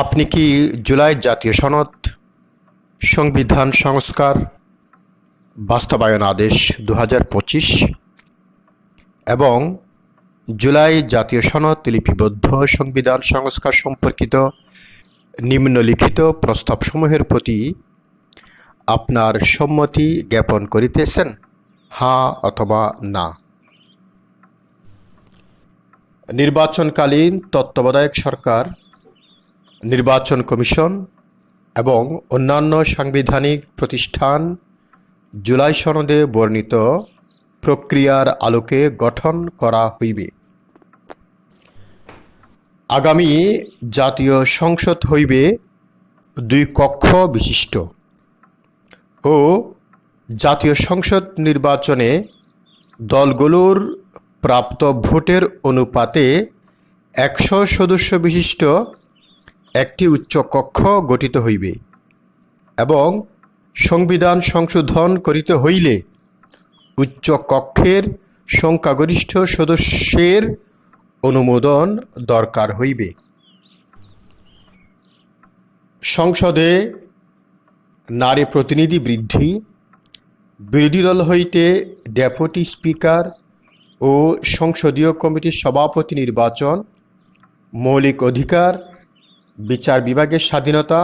আপনি কি জুলাই জাতীয় সনদ, সংবিধান সংস্কার বাস্তবায়ন আদেশ ২০২৫ এবং জুলাই জাতীয় সনদ লিপিবদ্ধ সংবিধান সংস্কার সম্পর্কিত নিম্নলিখিত প্রস্তাবসমূহের প্রতি আপনার সম্মতি জ্ঞাপন করিতেছেন, হ্যাঁ অথবা না? নির্বাচনকালীন তত্ত্বাবধায়ক সরকার, নির্বাচন কমিশন এবং অন্যান্য সাংবিধানিক প্রতিষ্ঠান জুলাই সনদে বর্ণিত প্রক্রিয়ার আলোকে গঠন করা হইবে। আগামী জাতীয় সংসদ হইবে ২ কক্ষ বিশিষ্ট ও জাতীয় সংসদ নির্বাচনে দলগুলোর প্রাপ্ত ভোটের অনুপাতে ১০০ সদস্য বিশিষ্ট একটি উচ্চকক্ষ গঠিত হইবে এবং সংবিধান সংশোধন করিতে হইলে উচ্চকক্ষের সংখ্যাগরিষ্ঠ সদস্যের অনুমোদন দরকার হইবে। সংসদে নারী প্রতিনিধি বৃদ্ধি, বিরোধী দল হইতে ডেপুটি স্পিকার ও সংসদীয় কমিটির সভাপতি নির্বাচন, মৌলিক অধিকার, বিচার বিভাগের স্বাধীনতা,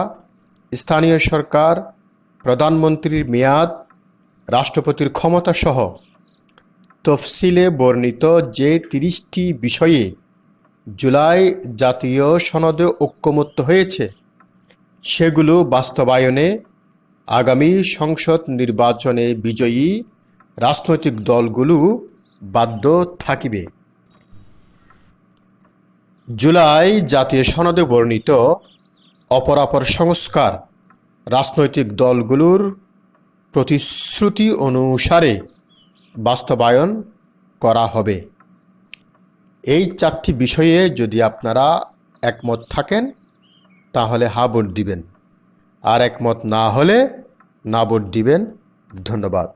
স্থানীয় সরকার, প্রধানমন্ত্রীর মেয়াদ, রাষ্ট্রপতির ক্ষমতাসহ তফসিলে বর্ণিত যে ৩০টি বিষয়ে জুলাই জাতীয় সনদে ঐকমত্য হয়েছে, সেগুলো বাস্তবায়নে আগামী সংসদ নির্বাচনে বিজয়ী রাজনৈতিক দলগুলো বাধ্য থাকিবে। জুলাই জাতীয় সনদে বর্ণিত অপরাপর সংস্কার রাজনৈতিক দলগুলোর প্রতিশ্রুতি অনুসারে বাস্তবায়ন করা হবে। এই 4টি বিষয়ে যদি আপনারা একমত থাকেন তাহলে হ্যাঁ ভোট দিবেন, আর একমত না হলে না ভোট দিবেন। ধন্যবাদ।